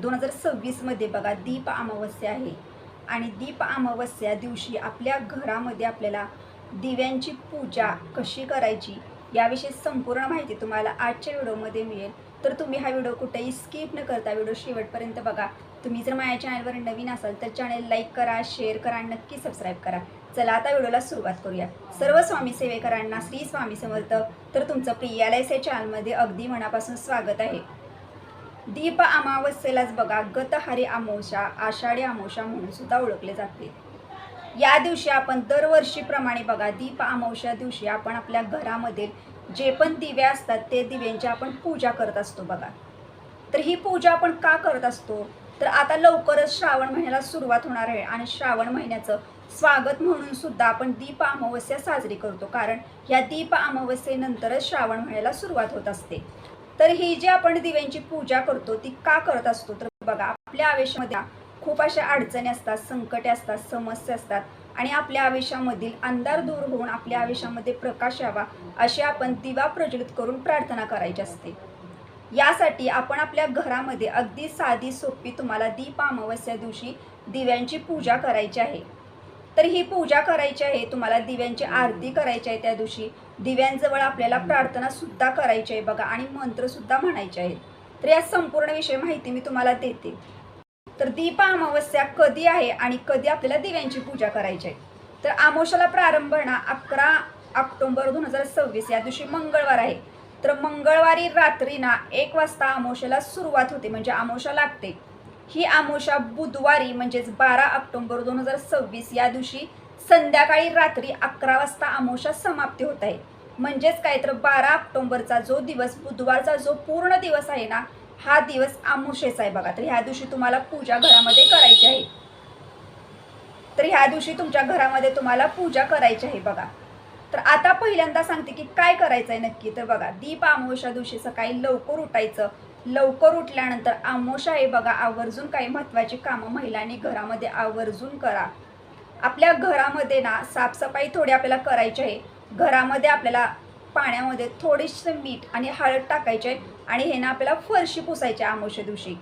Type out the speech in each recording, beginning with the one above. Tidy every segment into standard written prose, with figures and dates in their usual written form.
2026 मध्ये बघा दीप अमावस्या आहे आणि दीप अमावस्या दिवशी आपल्या घरामध्ये आपल्याला दिव्यांची पूजा कशी करायची याविषयी संपूर्ण माहिती तुम्हाला आजच्या व्हिडिओमध्ये मिळेल. तर तुम्ही हा व्हिडिओ कुठेही स्किप न करता व्हिडिओ शेवटपर्यंत बघा. तुम्ही जर माझ्या चॅनलवर नवीन असाल तर चॅनल लाईक करा, शेअर करा आणि नक्की सबस्क्राईब करा. चला आता व्हिडिओला सुरुवात करूया. सर्व स्वामी सेवेकरांना श्री स्वामी समर्थ. तर तुमचं प्रियालयस या चॅनलमध्ये अगदी मनापासून स्वागत आहे. दीप अमावस्येलाच बघा गतहारी अमावस्या, आषाढी अमावस्या म्हणून सुद्धा ओळखले जाते. या दिवशी आपण दरवर्षीप्रमाणे बघा दीप अमावस्या दिवशी आपण आपल्या घरामध्ये जे पण दिवे असतात ते दिव्यांची आपण पूजा करत असतो बघा. तर ही पूजा आपण का करत असतो तर आता लवकरच श्रावण महिन्याला सुरुवात होणार आहे आणि श्रावण महिन्याचं स्वागत म्हणून सुद्धा आपण दीप अमावस्या साजरी करतो, कारण या दीप अमावस्येनंतरच श्रावण महिन्याला सुरुवात होत असते. तर ही जी आपण दिव्यांची पूजा करतो ती का करत असतो तर बघा आपल्या आयुष्यामध्ये खूप अशा अडचणी असतात, संकटे असतात, समस्या असतात आणि आपल्या आयुष्यामधील अंधार दूर होऊन आपल्या आयुष्यामध्ये प्रकाश यावा अशी आपण दिवा प्रज्वलित करून प्रार्थना करायची असते. यासाठी आपण आपल्या घरामध्ये अगदी साधी सोपी तुम्हाला दीप अमावस्या दिवशी दिव्यांची पूजा करायची आहे. तर ही पूजा करायची आहे, तुम्हाला दिव्यांची आरती करायची आहे, त्या दिवशी दिव्यांजवळ आपल्याला प्रार्थना सुद्धा करायची आहे बघा आणि मंत्र सुद्धा म्हणायचे आहेत. तर या संपूर्ण विषय माहिती मी तुम्हाला देते. तर दीप अमावस्या कधी आहे आणि कधी आपल्याला दिव्यांची पूजा करायची आहे तर अमावस्याला प्रारंभ ना 11 ऑक्टोबर 2026 या दिवशी मंगळवार आहे. तर मंगळवारी रात्री ना 1 वाजता अमावस्याला सुरुवात होते, म्हणजे अमावस्या लागते. ही अमावस्या बुधवारी म्हणजेच 12 ऑक्टोबर 2026 या दिवशी संध्याकाळी रात्री 11 वाजता अमावस्या समाप्ती होत आहे. म्हणजेच काय तर 12 ऑक्टोबरचा जो दिवस बुधवारचा जो पूर्ण दिवस आहे ना हा दिवस अमावस्येचा आहे बघा. तर ह्या दिवशी तुम्हाला पूजा घरामध्ये करायची आहे. तर ह्या दिवशी तुमच्या घरामध्ये तुम्हाला पूजा करायची आहे बघा. तर आता पहिल्यांदा सांगते की काय करायचं आहे नक्की. तर बघा दीप अमावस्या दिवशी सकाळी लवकर उठायचं. लवकर उठल्यानंतर अमावस्या आहे बघा, आवर्जून काही महत्त्वाची कामं महिलांनी घरामध्ये आवर्जून करा. आपल्या घरामध्ये ना साफसफाई थोडी आपल्याला करायची आहे. घरामध्ये आपल्याला पाण्यामध्ये थोडीशी मीठ आणि हळद टाकायचे आणि हे ना आपल्याला फरशी पुसायची अमावस्या दिवशी.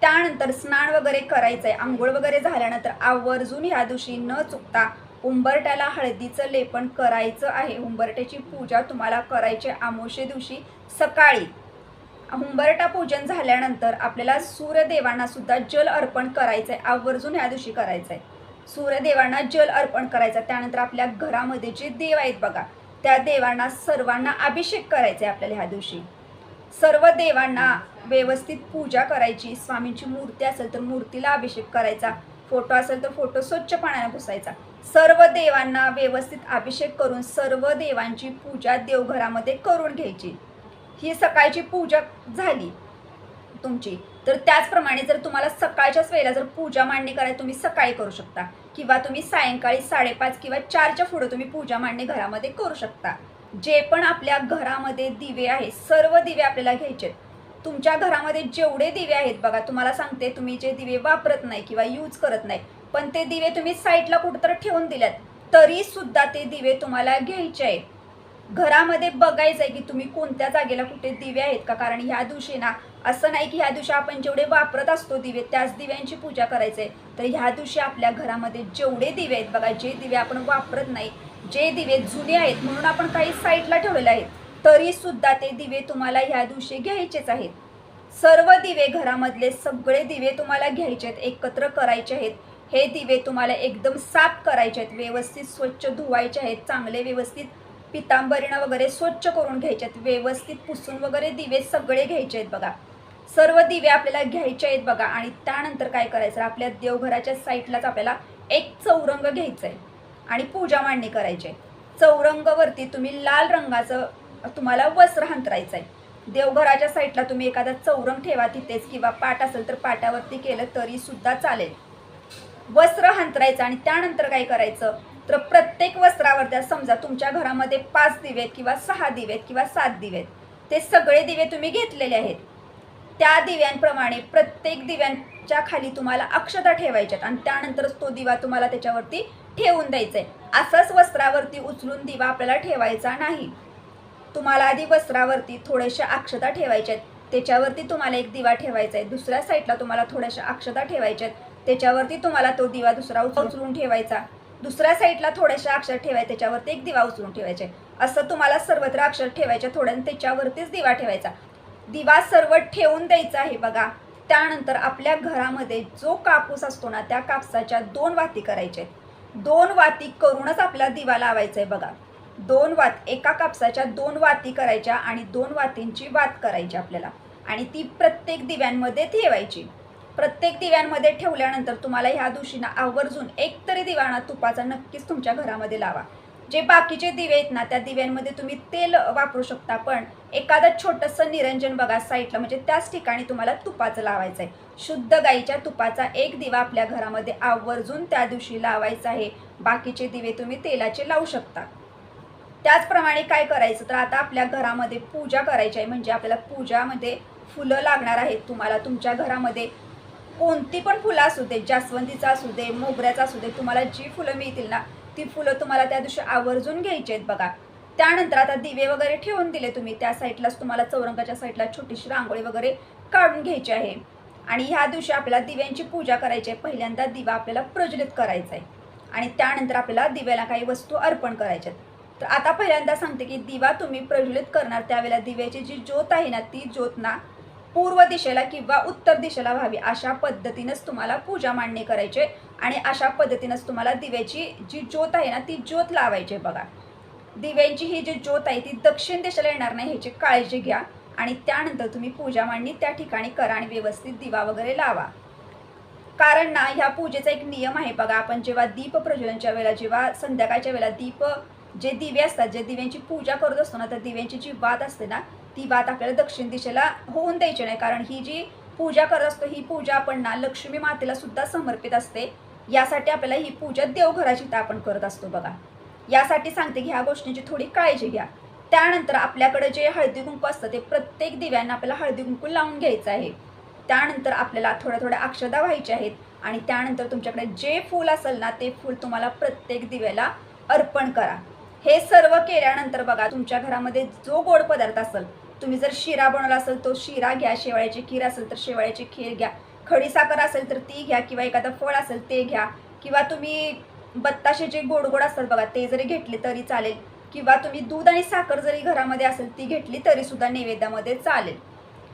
त्यानंतर स्नान वगैरे करायचं आहे. आंघोळ वगैरे झाल्यानंतर आवर्जून ह्या दिवशी न चुकता उंबरट्याला हळदीचं लेपन करायचं आहे. उंबरट्याची पूजा तुम्हाला करायची अमावस्ये दिवशी सकाळी. उंबरटा पूजन झाल्यानंतर आपल्याला सूर्यदेवांना सुद्धा जल अर्पण करायचं आहे, आवर्जून ह्या दिवशी करायचं आहे. सूर्यदेवांना जल अर्पण करायचा. त्यानंतर आपल्या घरामध्ये जे देव आहेत बघा त्या देवांना सर्वांना अभिषेक करायचा आहे आपल्याला ह्या दिवशी. सर्व देवांना व्यवस्थित पूजा करायची. स्वामींची मूर्ती असेल तर मूर्तीला अभिषेक करायचा, फोटो असेल तर फोटो स्वच्छ पाण्याने पुसायचा. सर्व देवांना व्यवस्थित अभिषेक करून सर्व देवांची पूजा देवघरामध्ये करून घ्यायची. ही सकाळची पूजा झाली तुमची. तर त्याचप्रमाणे जर तुम्हाला सकाळच्याच वेळेला जर पूजा मांडणी करायची तुम्ही सकाळी करू शकता किंवा तुम्ही सायंकाळी 5:30 किंवा 4च्या पुढे तुम्ही पूजा मांडणी घरामध्ये करू शकता. जे पण आपल्या घरामध्ये दिवे आहेत सर्व दिवे आपल्याला घ्यायचे. तुमच्या घरामध्ये जेवढे दिवे आहेत बघा, तुम्हाला सांगते तुम्ही जे दिवे वापरत नाही किंवा यूज करत नाही पण ते दिवे तुम्ही साईडला कुठंतरी ठेवून दिल्यात तरी सुद्धा ते दिवे तुम्हाला घ्यायचे आहेत. घरामध्ये बघायचं आहे की तुम्ही कोणत्या जागेला कुठे दिवे आहेत का, कारण ह्या दिवशी ना असं नाही की ह्या दिवशी आपण जेवढे वापरत असतो दिवे त्याच दिव्यांची पूजा करायचं आहे. तर ह्या दिवशी आपल्या घरामध्ये जेवढे दिवे आहेत बघा, जे दिवे आपण वापरत नाही, जे दिवे जुने आहेत म्हणून आपण काही साईडला ठेवलेले आहेत तरी सुद्धा ते दिवे तुम्हाला ह्या दिवशी घ्यायचेच आहेत. सर्व दिवे घरामधले सगळे दिवे तुम्हाला घ्यायचे आहेत, एकत्र करायचे आहेत. हे दिवे तुम्हाला एकदम साफ करायचे आहेत, व्यवस्थित स्वच्छ धुवायचे आहेत, चांगले व्यवस्थित पितांबरीनं वगैरे स्वच्छ करून घ्यायचे आहेत, व्यवस्थित पुसून वगैरे दिवे सगळे घ्यायचे आहेत बघा. सर्व दिवे आपल्याला घ्यायचे आहेत बघा. आणि त्यानंतर काय करायचं, आपल्या देवघराच्या साईडलाच आपल्याला एक चौरंग घ्यायचं आहे आणि पूजा मांडणी करायची आहे. चौरंगावरती तुम्ही लाल रंगाचं तुम्हाला वस्त्र अंथरायचं आहे. देवघराच्या साईडला तुम्ही एखादा चौरंग ठेवा तिथेच किंवा पाट असेल तर पाटावरती केलं तरी सुद्धा चालेल. वस्त्र अंथरायचं आणि त्यानंतर काय करायचं तर प्रत्येक वस्त्रावर समजा तुमच्या घरामध्ये 5 दिवे आहेत किंवा 6 दिवे आहेत किंवा 7 दिवे आहेत, ते सगळे दिवे तुम्ही घेतलेले आहेत. त्या दिव्यांप्रमाणे प्रत्येक दिव्यांच्या खाली तुम्हाला अक्षता ठेवायच्यात आणि त्यानंतरच तो दिवा तुम्हाला त्याच्यावरती ठेवून द्यायचा आहे. असंच वस्त्रावरती उचलून दिवा आपल्याला ठेवायचा नाही. तुम्हाला आधी वस्त्रावरती थोड्याशा अक्षता ठेवायच्या आहेत. त्याच्यावरती तुम्हाला एक दिवा ठेवायचा आहे. दुसऱ्या साईडला तुम्हाला थोड्याशा अक्षता ठेवायच्या आहेत. त्याच्यावरती तुम्हाला तो दिवा दुसरा उचलून ठेवायचा. दुसऱ्या साईडला थोड्याशा अक्षर ठेवायचे, त्याच्यावरती एक दिवा उचलून ठेवायचे. असं तुम्हाला सर्वत्र अक्षर ठेवायचे थोड्या, त्याच्यावरतीच दिवा ठेवायचा. दिवा सर्व ठेवून द्यायचा आहे बघा. त्यानंतर आपल्या घरामध्ये जो कापूस असतो ना, त्या कापसाच्या 2 वाती करायच्या आहेत. 2 वाती करूनच आपल्याला दिवा लावायचा आहे बघा. 2 वात, एका कापसाच्या 2 वाती करायच्या आणि 2 वातींची वात करायची आपल्याला, आणि ती प्रत्येक दिव्यांमध्ये ठेवायची. प्रत्येक दिव्यांमध्ये ठेवल्यानंतर तुम्हाला ह्या दिवशी ना आवर्जून एक तरी दिवा ना तुपाचा नक्कीच तुमच्या घरामध्ये लावा. जे बाकीचे दिवे आहेत ना, त्या दिव्यांमध्ये तुम्ही तेल वापरू शकता, पण एखादं छोटंसं निरंजन बघा साईडला, म्हणजे त्याच ठिकाणी तुम्हाला तुपाचं लावायचं आहे. शुद्ध गाईच्या तुपाचा एक दिवा आपल्या घरामध्ये आवर्जून त्या दिवशी लावायचा आहे. बाकीचे दिवे तुम्ही तेलाचे लावू शकता. त्याचप्रमाणे काय करायचं, तर आता आपल्या घरामध्ये पूजा करायची आहे, म्हणजे आपल्याला पूजामध्ये फुलं लागणार आहेत. तुम्हाला तुमच्या घरामध्ये कोणती पण फुलं असू दे, जास्वंदीचं असू दे, मोगऱ्याचं असू दे, तुम्हाला जी फुलं मिळतील ना, ती फुलं तुम्हाला त्या दिवशी आवर्जून घ्यायची आहेत बघा. त्यानंतर आता दिवे वगैरे ठेवून दिले तुम्ही, त्या साईडलाच तुम्हाला चौरंगाच्या साईडला छोटीशी रांगोळी वगैरे काढून घ्यायची आहे. आणि ह्या दिवशी आपल्याला दिव्यांची पूजा करायची आहे. पहिल्यांदा दिवा आपल्याला प्रज्वलित करायचा आहे आणि त्यानंतर आपल्याला दिव्याला काही वस्तू अर्पण करायच्यात. तर आता पहिल्यांदा सांगते की दिवा तुम्ही प्रज्वलित करणार त्यावेळेला दिव्याची जी ज्योत आहे ना, ती ज्योत ना पूर्व दिशेला किंवा उत्तर दिशेला व्हावी, अशा पद्धतीनेच तुम्हाला पूजा मांडणी करायची आणि अशा पद्धतीनेच तुम्हाला दिव्याची जी ज्योत आहे ना, ती ज्योत लावायची बघा. दिव्यांची ही जी ज्योत आहे ती दक्षिण दिशेला येणार नाही, ह्याची काळजी घ्या. आणि त्यानंतर तुम्ही पूजा मांडणी त्या ठिकाणी करा आणि व्यवस्थित दिवा वगैरे लावा. कारण ना ह्या पूजेचा एक नियम आहे बघा. आपण जेव्हा दीप प्रज्वलनच्या वेळेला, जेव्हा संध्याकाळच्या वेळेला दीप जे दिवे असतात, जे दिव्यांची पूजा करत असतो ना, तर दिव्यांची जी वात असते ना, ती वात आपल्याला दक्षिण दिशेला होऊन द्यायची नाही. कारण ही जी पूजा करत असतो, ही पूजा आपण ना लक्ष्मी मातेला सुद्धा समर्पित असते. यासाठी आपल्याला ही पूजा देवघराची तर आपण करत असतो बघा. यासाठी सांगते की ह्या गोष्टींची थोडी काळजी घ्या. त्यानंतर आपल्याकडे जे हळदी कुंकू असतं, ते प्रत्येक दिव्यांना आपल्याला हळदी कुंकू लावून घ्यायचं आहे. त्यानंतर आपल्याला थोड्या थोड्या अक्षता व्हायच्या आहेत आणि त्यानंतर तुमच्याकडे जे फूल असेल ना, ते फूल तुम्हाला प्रत्येक दिव्याला अर्पण करा. हे सर्व केल्यानंतर बघा, तुमच्या घरामध्ये जो गोड पदार्थ असेल, तुम्ही जर शिरा बनवला असेल तो शिरा घ्या, शेवळ्याची खीर असेल तर शेवळ्याची खीर घ्या, खडीसाखर असेल तर ती घ्या, किंवा एखादं फळ असेल ते घ्या, किंवा तुम्ही बत्ताशे जे गोड गोड असतात बघा ते जरी घेतले तरी चालेल, किंवा तुम्ही दूध आणि साखर जरी घरामध्ये असेल ती घेतली तरी सुद्धा नैवेद्यामध्ये चालेल.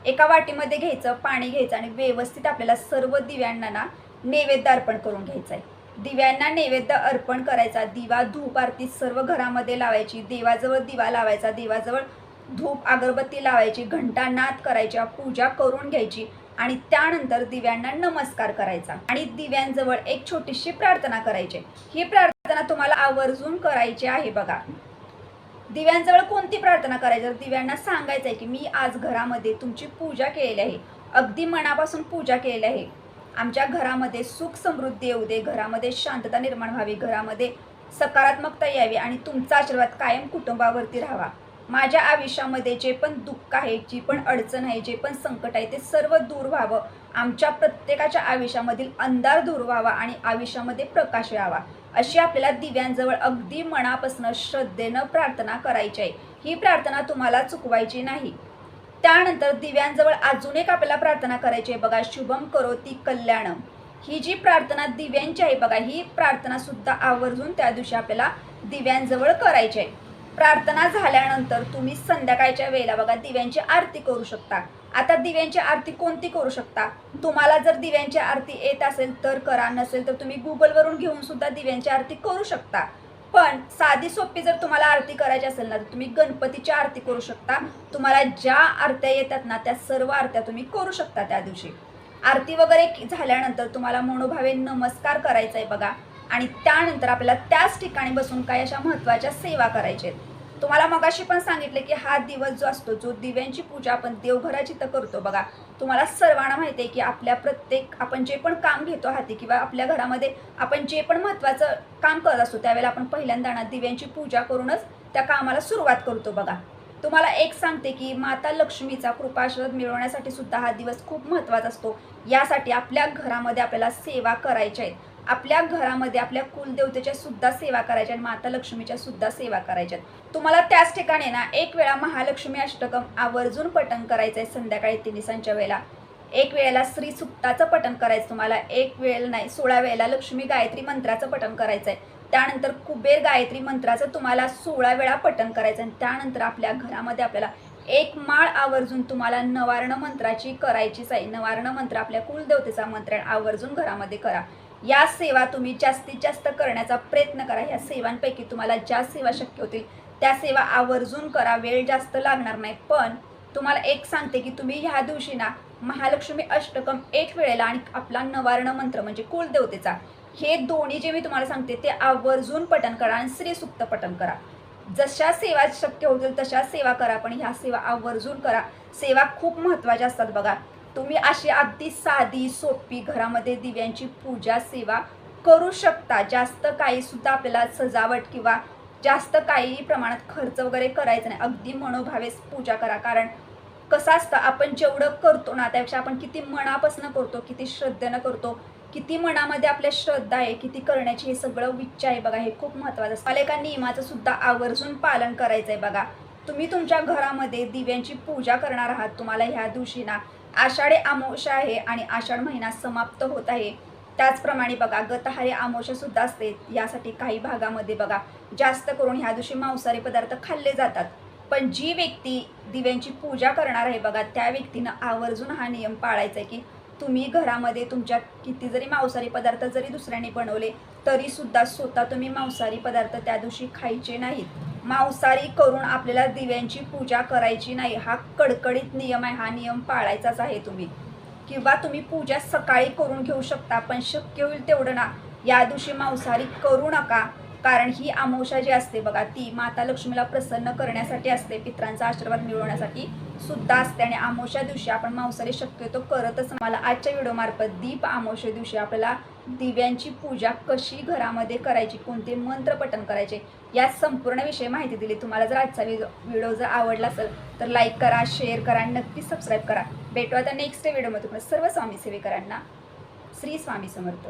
एका वाटीमध्ये घ्यायचं, पाणी घ्यायचं आणि व्यवस्थित आपल्याला सर्व दिव्यांना ना नैवेद्य अर्पण करून घ्यायचं आहे. दिव्यांना नैवेद्य अर्पण करायचा. दिवा धूप आरती सर्व घरामध्ये लावायची. देवाजवळ दिवा लावायचा, देवाजवळ धूप अगरबत्ती लावायची, घंटानाद करायच्या, पूजा करून घ्यायची आणि त्यानंतर दिव्यांना नमस्कार करायचा आणि दिव्यांजवळ एक छोटीशी प्रार्थना करायची. ही प्रार्थना तुम्हाला आवर्जून करायची आहे बघा. दिव्यांजवळ कोणती प्रार्थना करायची, तर दिव्यांना सांगायचं आहे की मी आज घरामध्ये तुमची पूजा केलेली आहे, अगदी मनापासून पूजा केलेली आहे. आमच्या घरामध्ये सुख समृद्धी येऊ दे, घरामध्ये शांतता निर्माण व्हावी, घरामध्ये सकारात्मकता यावी आणि तुमचा आशीर्वाद कायम कुटुंबावरती राहावा. माझ्या आयुष्यामध्ये जे पण दुःख आहे, जी पण अडचण आहे, जे पण संकट आहे, ते सर्व दूर व्हावं. आमच्या प्रत्येकाच्या आयुष्यामधील अंधार दूर व्हावा आणि आयुष्यामध्ये प्रकाश यावा, अशी आपल्याला दिव्यांजवळ अगदी मनापासून श्रद्धेनं प्रार्थना करायची आहे. ही प्रार्थना तुम्हाला चुकवायची नाही. त्यानंतर दिव्यांजवळ अजून एक आपल्याला प्रार्थना करायची आहे बघा. शुभम करोती कल्याणम, ही जी प्रार्थना दिव्यांची आहे बघा, ही प्रार्थना सुद्धा आवर्जून त्या दिवशी आपल्याला दिव्यांजवळ करायची आहे. प्रार्थना झाल्यानंतर तुम्ही संध्याकाळच्या वेळेला बघा दिव्यांची आरती करू शकता. आता दिव्यांची आरती कोणती करू शकता, तुम्हाला जर दिव्यांची आरती येत असेल तर करा, नसेल तर तुम्ही गुगलवरून घेऊन सुद्धा दिव्यांची आरती करू शकता. पण साधी सोपी जर तुम्हाला आरती करायची असेल ना, तर तुम्ही गणपतीची आरती करू शकता. तुम्हाला ज्या आरत्या येतात ना, त्या सर्व आरत्या तुम्ही करू शकता त्या दिवशी. आरती वगैरे झाल्यानंतर तुम्हाला मनोभावे नमस्कार करायचा आहे बघा आणि त्यानंतर आपल्याला त्याच ठिकाणी बसून काही अशा महत्त्वाच्या सेवा करायच्या आहेत. तुम्हाला मगाशी पण सांगितले की हा दिवस जो असतो, जो दिव्यांची पूजा आपण देवघराची तर करतो बघा. तुम्हाला सर्वांना माहिती आहे की आपल्या आपण जे पण काम घेतो हाती किंवा आपल्या घरामध्ये आपण जे पण महत्त्वाचं काम करत असतो, त्यावेळेला आपण पहिल्यांदा ना दिव्यांची पूजा करूनच त्या कामाला सुरुवात करतो बघा. तुम्हाला एक सांगते की माता लक्ष्मीचा कृपाआशीर्वाद मिळवण्यासाठी सुद्धा हा दिवस खूप महत्त्वाचा असतो. यासाठी आपल्या घरामध्ये आपल्याला सेवा करायच्या आहेत. आपल्या घरामध्ये आपल्या कुलदेवतेच्या सुद्धा सेवा करायच्या आणि माता लक्ष्मीच्या सुद्धा सेवा करायच्या. तुम्हाला त्याच ठिकाणी ना एक वेळा महालक्ष्मी अष्टकम आवर्जून पठण करायचं आहे संध्याकाळी 3 दिवसांच्या वेळेला. एक वेळेला श्री सुक्ताचं पठण करायचं तुम्हाला, एक वेळेला नाही 16 वेळेला लक्ष्मी गायत्री मंत्राचं पठण करायचं आहे. त्यानंतर कुबेर गायत्री मंत्राचं तुम्हाला 16 वेळा पठण करायचं आणि त्यानंतर आपल्या घरामध्ये आपल्याला एक माळ आवर्जून तुम्हाला नवार्ण मंत्राची करायचीच आहे. नवार्ण मंत्र आपल्या कुलदेवतेचा मंत्र आवर्जून घरामध्ये करा. या सेवा तुम्ही जास्तीत जास्त करण्याचा प्रयत्न करा. ह्या सेवांपैकी तुम्हाला ज्या सेवा शक्य होतील त्या सेवा आवर्जून करा. वेळ जास्त लागणार नाही, पण तुम्हाला एक सांगते की तुम्ही ह्या दिवशी ना महालक्ष्मी अष्टकम एक वेळेला आणि आपला नवार्ण मंत्र म्हणजे कुलदेवतेचा, हे दोन्ही जे मी तुम्हाला सांगते ते आवर्जून पठण करा आणि श्रीसुक्त पठण करा. जशा सेवा शक्य होतील तशा सेवा करा, पण ह्या सेवा आवर्जून करा. सेवा खूप महत्त्वाच्या असतात बघा. तुम्ही अशी अगदी साधी सोपी घरामध्ये दिव्यांची पूजा सेवा करू शकता. जास्त काही सुद्धा आपल्याला सजावट किंवा जास्त काही प्रमाणात खर्च वगैरे करायचा नाही. अगदी मनोभावेच पूजा करा. कारण कसं असतं, आपण जेवढं करतो ना त्यापेक्षा आपण किती मनापासून करतो, किती श्रद्धेनं करतो, किती मनामध्ये आपल्या श्रद्धा आहे, किती करण्याची हे सगळं इच्छा आहे बघा, हे खूप महत्त्वाचं असतं. मला एका नियमाचं सुद्धा आवर्जून पालन करायचं आहे बघा. तुम्ही तुमच्या घरामध्ये दिव्यांची पूजा करणार आहात. तुम्हाला ह्या दिवशी ना आषाढी अमावस्या आहे आणि आषाढ महिना समाप्त होत आहे. त्याचप्रमाणे बघा गतहारी अमावस्या सुद्धा असते. यासाठी काही भागामध्ये बघा जास्त करून ह्या दिवशी मांसाहारी पदार्थ खाल्ले जातात. पण जी व्यक्ती दिव्यांची पूजा करणार आहे बघा त्या व्यक्तीनं आवर्जून हा नियम पाळायचा आहे की तुम्ही घरामध्ये तुमच्या किती जरी मांसाहारी पदार्थ जरी दुसऱ्यांनी बनवले तरी सुद्धा स्वतः तुम्ही मांसाहारी पदार्थ त्या दिवशी खायचे नाहीत. मांसाहारी करून आपल्याला दिव्यांची पूजा करायची नाही. हा कडकडीत नियम आहे. हा नियम पाळायचाच आहे तुम्ही. किंवा तुम्ही पूजा सकाळी करून घेऊ शकता, पण शक्य होईल तेवढं ना या दिवशी मांसाहारी करू नका. कारण ही अमावस्या जी असते बघा ती माता लक्ष्मीला प्रसन्न करण्यासाठी असते, पितरांचा आशीर्वाद मिळवण्यासाठी सुद्धा असते. आणि अमावस्या दिवशी आपण मांसाहारी शक्यतो करतच. मला आजच्या व्हिडिओमार्फत दीप अमावस्या दिवशी आपल्याला दिव्यांची पूजा कशी घरामध्ये करायची, कोणते मंत्र पठण करायचे, या संपूर्ण विषयी माहिती दिली. तुम्हाला जर आजचा व्हिडिओ जर आवडला असेल तर लाईक करा, शेअर करा आणि नक्की सबस्क्राईब करा. भेटू आता नेक्स्ट व्हिडिओमध्ये. सर्व स्वामी सेवेकरांना श्री स्वामी समर्थ.